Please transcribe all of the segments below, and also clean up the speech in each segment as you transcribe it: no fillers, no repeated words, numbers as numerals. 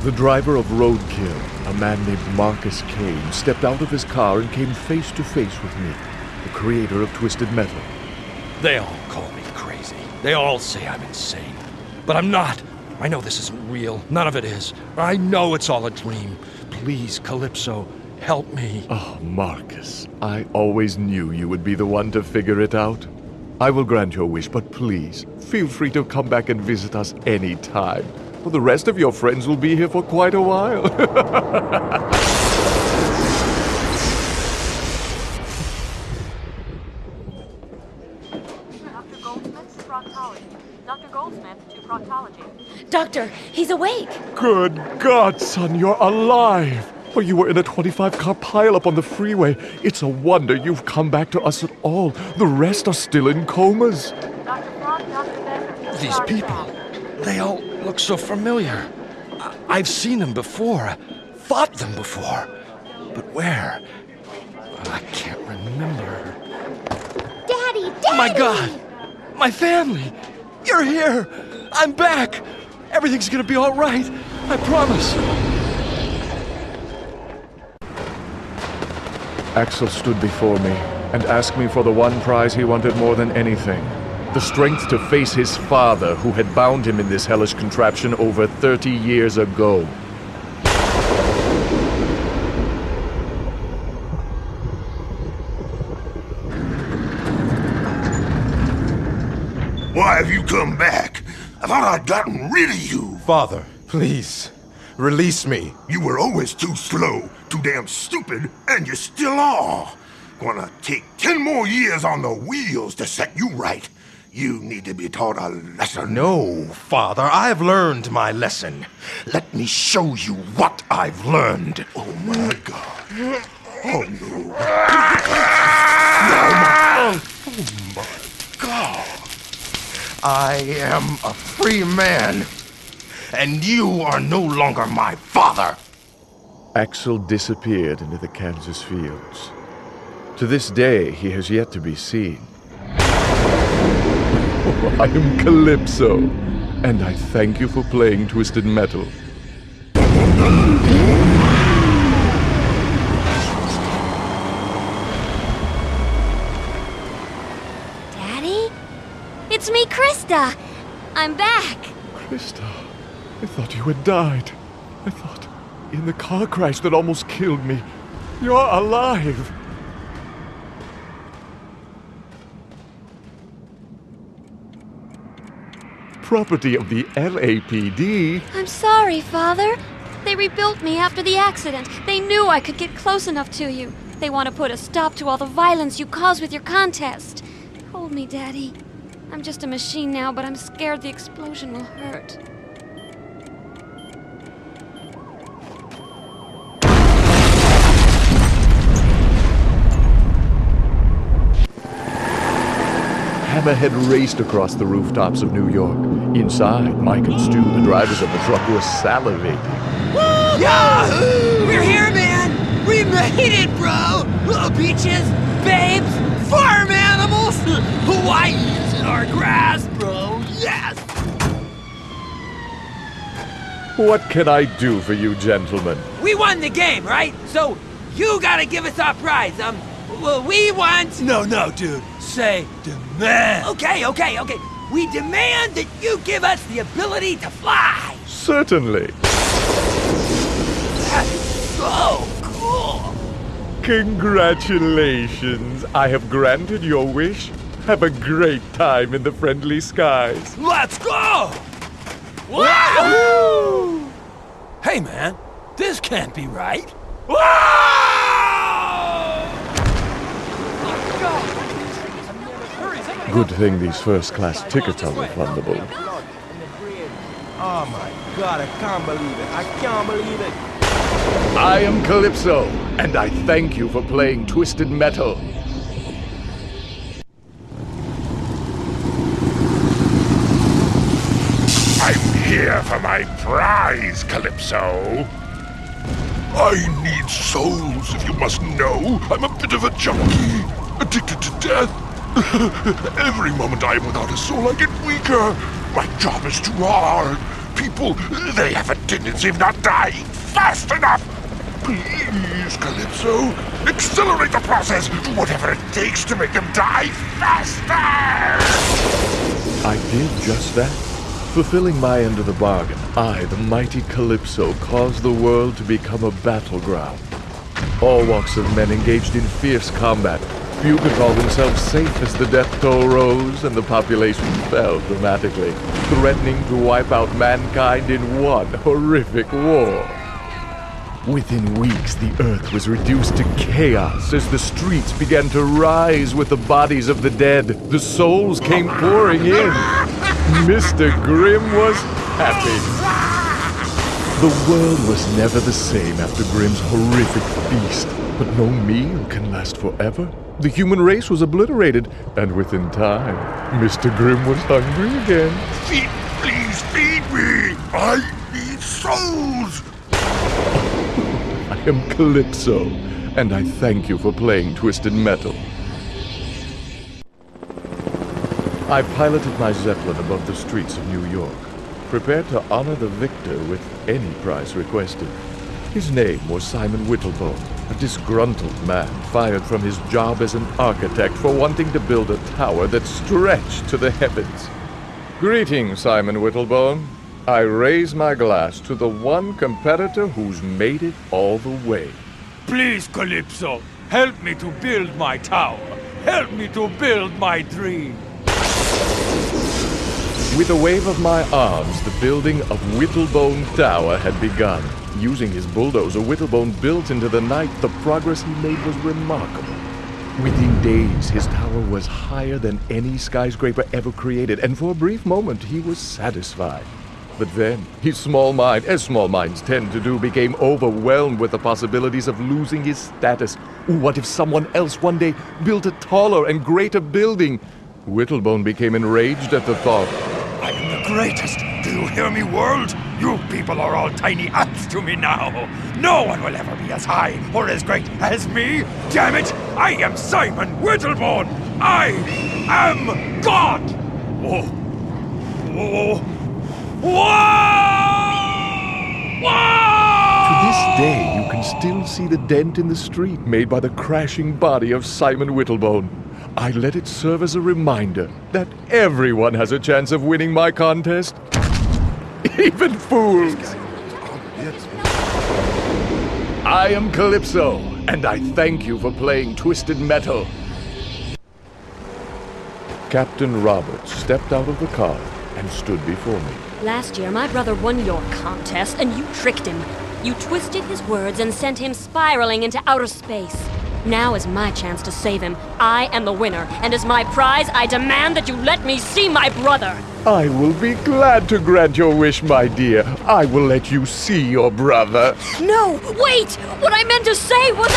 The driver of Roadkill, a man named Marcus Kane, stepped out of his car and came face to face with me, the creator of Twisted Metal. They all call me crazy. They all say I'm insane. But I'm not. I know this isn't real. None of it is. I know it's all a dream. Please, Calypso, help me. Oh, Marcus, I always knew you would be the one to figure it out. I will grant your wish, but please, feel free to come back and visit us any time. Well, the rest of your friends will be here for quite a while. Dr. Goldsmith, proctology. Dr. Goldsmith to proctology. Doctor, he's awake. Good God, son, you're alive! Well, you were in a 25-car pileup on the freeway. It's a wonder you've come back to us at all. The rest are still in comas. Dr. Frog, Dr. Bender. These people, they all look so familiar. I've seen them before, fought them before. But where? I can't remember. Daddy! Oh my God! My family! You're here! I'm back! Everything's gonna be all right. I promise. Axel stood before me and asked me for the one prize he wanted more than anything. The strength to face his father, who had bound him in this hellish contraption over 30 years ago. Why have you come back? I thought I'd gotten rid of you. Father, please, release me. You were always too slow, too damn stupid, and you still are. Gonna take 10 more years on the wheels to set you right. You need to be taught a lesson. No, Father, I've learned my lesson. Let me show you what I've learned. Oh my God. Oh no. Oh my God. I am a free man, and you are no longer my father. Axel disappeared into the Kansas fields. To this day, he has yet to be seen. I am Calypso, and I thank you for playing Twisted Metal. Daddy? It's me, Krista. I'm back. Krista, I thought you had died. I thought, in the car crash that almost killed me, you're alive. Property of the LAPD. I'm sorry, Father. They rebuilt me after the accident. They knew I could get close enough to you. They want to put a stop to all the violence you caused with your contest. Hold me, Daddy. I'm just a machine now, but I'm scared the explosion will hurt. Hammerhead raced across the rooftops of New York. Inside, Mike and Stu, the drivers of the truck, were salivating. Yahoo! We're here, man! We made it, bro! Little beaches, babes, farm animals, Hawaii's in our grass, bro! Yes! What can I do for you, gentlemen? We won the game, right? So, you gotta give us our prize. Well, we want... No, dude. Say demand. Okay. We demand that you give us the ability to fly. Certainly. That's so cool. Congratulations. I have granted your wish. Have a great time in the friendly skies. Let's go! Wahoo! Hey, man. This can't be right. Good thing these first-class tickets are refundable. Oh my God, I can't believe it. I can't believe it. I am Calypso, and I thank you for playing Twisted Metal. I'm here for my prize, Calypso. I need souls, if you must know. I'm a bit of a junkie, addicted to death. Every moment I am without a soul, I get weaker. My job is too hard. people. They have a tendency of not dying fast enough. Please, Calypso, accelerate the process, whatever it takes to make them die faster! I did just that. Fulfilling my end of the bargain, I, the mighty Calypso, caused the world to become a battleground. All walks of men engaged in fierce combat. Few could call themselves safe as the death toll rose and the population fell dramatically, threatening to wipe out mankind in one horrific war. Within weeks, the earth was reduced to chaos as the streets began to rise with the bodies of the dead. The souls came pouring in. Mr. Grimm was happy. The world was never the same after Grimm's horrific feast. But no meal can last forever. The human race was obliterated, and within time, Mr. Grimm was hungry again. Please feed me! I need souls! I am Calypso, and I thank you for playing Twisted Metal. I piloted my Zeppelin above the streets of New York, prepared to honor the victor with any prize requested. His name was Simon Whittlebone, a disgruntled man fired from his job as an architect for wanting to build a tower that stretched to the heavens. Greetings, Simon Whittlebone. I raise my glass to the one competitor who's made it all the way. Please, Calypso, help me to build my tower. Help me to build my dream. With a wave of my arms, the building of Whittlebone Tower had begun. Using his bulldozer, Whittlebone built into the night. The progress he made was remarkable. Within days, his tower was higher than any skyscraper ever created, and for a brief moment, he was satisfied. But then, his small mind, as small minds tend to do, became overwhelmed with the possibilities of losing his status. What if someone else one day built a taller and greater building? Whittlebone became enraged at the thought. I am the greatest. Do you hear me, world? You people are all tiny ants to me now. No one will ever be as high or as great as me. Damn it! I am Simon Whittlebone. I am God. Whoa. Whoa. Whoa! Whoa! To this day, you can still see the dent in the street made by the crashing body of Simon Whittlebone. I let it serve as a reminder that everyone has a chance of winning my contest. Even fools. I am Calypso, and I thank you for playing Twisted Metal. Captain Roberts stepped out of the car and stood before me. Last year, my brother won your contest, and you tricked him. You twisted his words and sent him spiraling into outer space. Now is my chance to save him. I am the winner, and as my prize, I demand that you let me see my brother. I will be glad to grant your wish, my dear. I will let you see your brother. No, wait! What I meant to say was...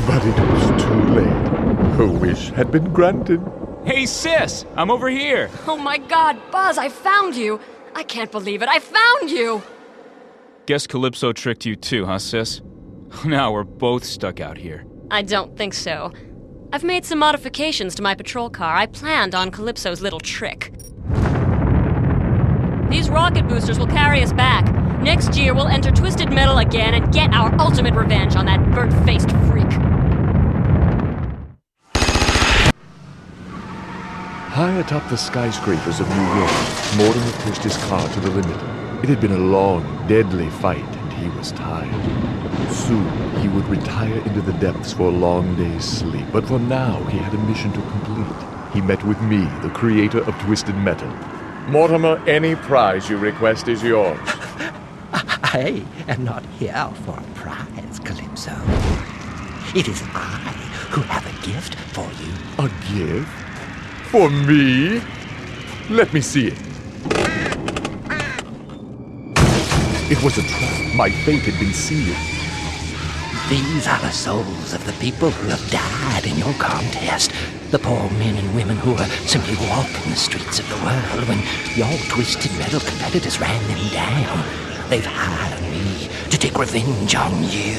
But it was too late. Her wish had been granted. Hey, sis! I'm over here! Oh my god, Buzz, I found you! I can't believe it, I found you! Guess Calypso tricked you too, huh, sis? Now we're both stuck out here. I don't think so. I've made some modifications to my patrol car. I planned on Calypso's little trick. These rocket boosters will carry us back. Next year, we'll enter Twisted Metal again and get our ultimate revenge on that burnt-faced freak. High atop the skyscrapers of New York, Mortimer pushed his car to the limit. It had been a long, deadly fight, and he was tired. Soon, he would retire into the depths for a long day's sleep, but for now, he had a mission to complete. He met with me, the creator of Twisted Metal. Mortimer, any prize you request is yours. I am not here for a prize, Calypso. It is I who have a gift for you. A gift? For me? Let me see it. It was a trap. My fate had been sealed. These are the souls of the people who have died in your contest. The poor men and women who were simply walking the streets of the world when your Twisted Metal competitors ran them down. They've hired me to take revenge on you.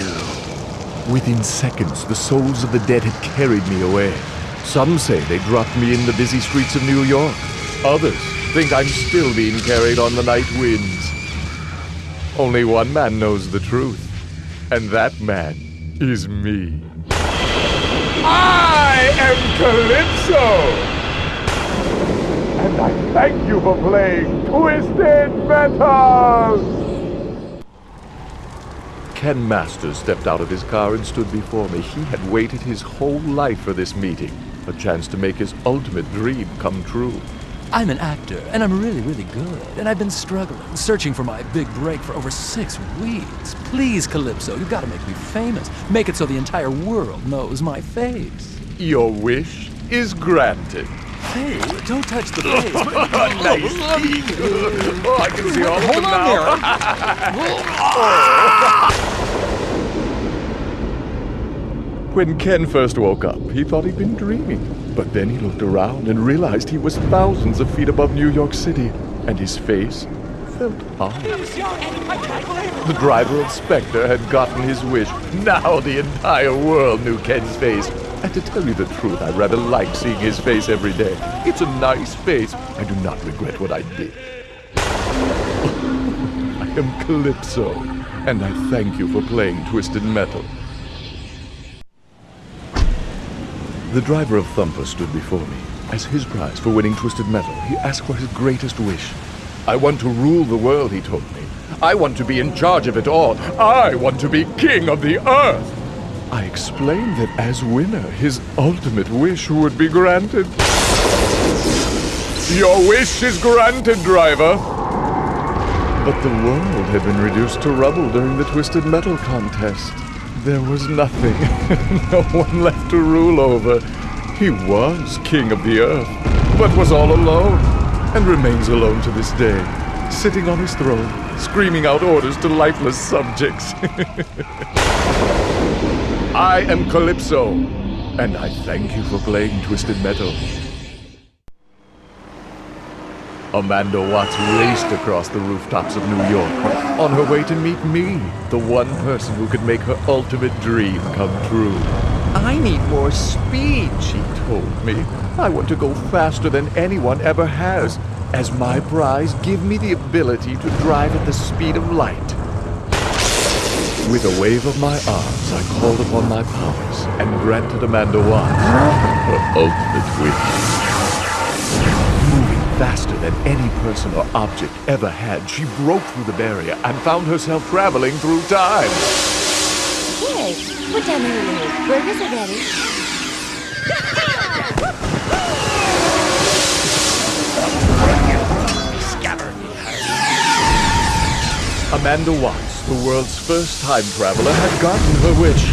Within seconds, the souls of the dead had carried me away. Some say they dropped me in the busy streets of New York. Others think I'm still being carried on the night winds. Only one man knows the truth, and that man is me. I am Calypso! And I thank you for playing Twisted Metal! Ken Masters stepped out of his car and stood before me. He had waited his whole life for this meeting, a chance to make his ultimate dream come true. I'm an actor, and I'm really, really good. And I've been struggling, searching for my big break for over 6 weeks. Please, Calypso, you've got to make me famous. Make it so the entire world knows my face. Your wish is granted. Hey, don't touch the face. Nice. Oh, I can see all of them now. When Ken first woke up, he thought he'd been dreaming. But then he looked around and realized he was thousands of feet above New York City, and his face felt odd. The driver of Spectre had gotten his wish. Now the entire world knew Ken's face. And to tell you the truth, I rather like seeing his face every day. It's a nice face. I do not regret what I did. I am Calypso, and I thank you for playing Twisted Metal. The driver of Thumper stood before me. As his prize for winning Twisted Metal, he asked for his greatest wish. I want to rule the world, he told me. I want to be in charge of it all. I want to be king of the earth. I explained that as winner, his ultimate wish would be granted. Your wish is granted, driver. But the world had been reduced to rubble during the Twisted Metal contest. There was nothing, no one left to rule over. He was king of the earth, but was all alone, and remains alone to this day, sitting on his throne, screaming out orders to lifeless subjects. I am Calypso, and I thank you for playing Twisted Metal. Amanda Watts raced across the rooftops of New York on her way to meet me, the one person who could make her ultimate dream come true. I need more speed, she told me. I want to go faster than anyone ever has. As my prize, give me the ability to drive at the speed of light. With a wave of my arms, I called upon my powers and granted Amanda Watts her ultimate wish. Moving faster than any person or object ever had, she broke through the barrier and found herself traveling through time. Here, put down the remote. Burgers are ready. Amanda Watts, the world's first time traveler, had gotten her wish.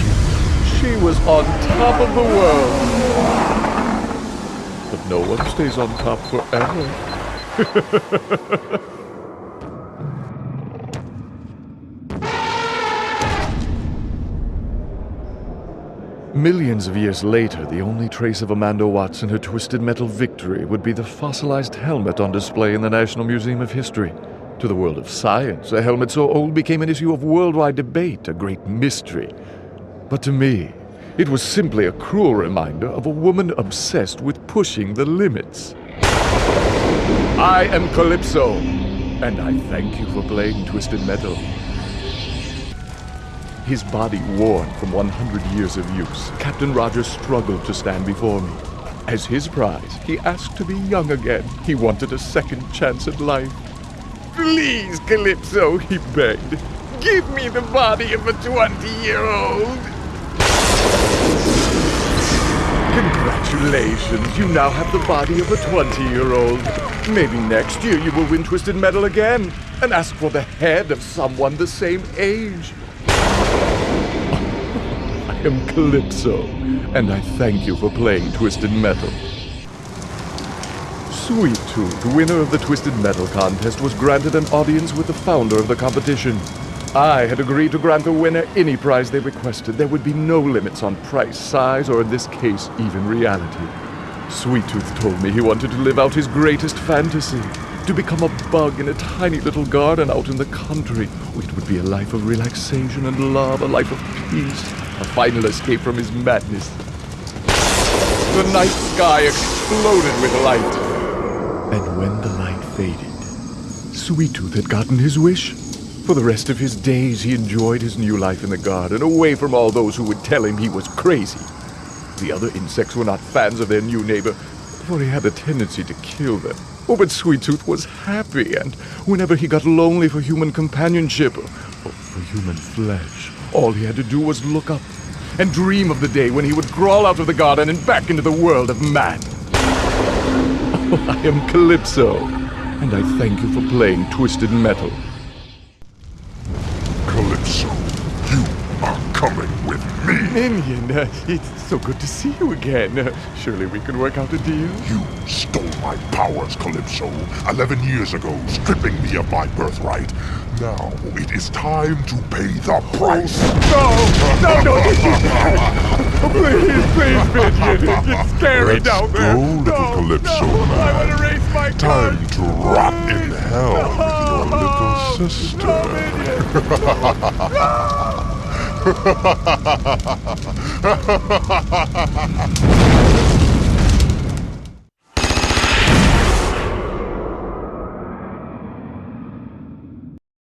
She was on top of the world. But no one stays on top forever. Millions of years later, the only trace of Amanda Watts and her Twisted Metal victory would be the fossilized helmet on display in the National Museum of History. To the world of science, a helmet so old became an issue of worldwide debate, a great mystery. But to me, it was simply a cruel reminder of a woman obsessed with pushing the limits. I am Calypso, and I thank you for playing Twisted Metal. His body worn from 100 years of use, Captain Rogers struggled to stand before me. As his prize, he asked to be young again. He wanted a second chance at life. Please, Calypso, he begged. Give me the body of a 20-year-old. Congratulations, you now have the body of a 20-year-old. Maybe next year you will win Twisted Metal again and ask for the head of someone the same age. I am Calypso, and I thank you for playing Twisted Metal. Sweet Tooth, winner of the Twisted Metal contest, was granted an audience with the founder of the competition. I had agreed to grant the winner any prize they requested. There would be no limits on price, size, or in this case, even reality. Sweet Tooth told me he wanted to live out his greatest fantasy, to become a bug in a tiny little garden out in the country. It would be a life of relaxation and love, a life of peace, a final escape from his madness. The night sky exploded with light. And when the light faded. Sweet Tooth had gotten his wish. For the rest of his days, he enjoyed his new life in the garden, away from all those who would tell him he was crazy. The other insects were not fans of their new neighbor, for he had a tendency to kill them. Oh, but Sweet Tooth was happy, and whenever he got lonely for human companionship, or for human flesh, all he had to do was look up and dream of the day when he would crawl out of the garden and back into the world of man. Oh, I am Calypso, and I thank you for playing Twisted Metal. Calypso, you are coming with me. Minion, it's so good to see you again. Surely we can work out a deal? You stole my powers, Calypso, 11 years ago, stripping me of my birthright. Now it is time to pay the price. No, please, Minion. It's scary down there. Go, little Calypso man. I want to race my car. Time to rot in hell with your little sister. No.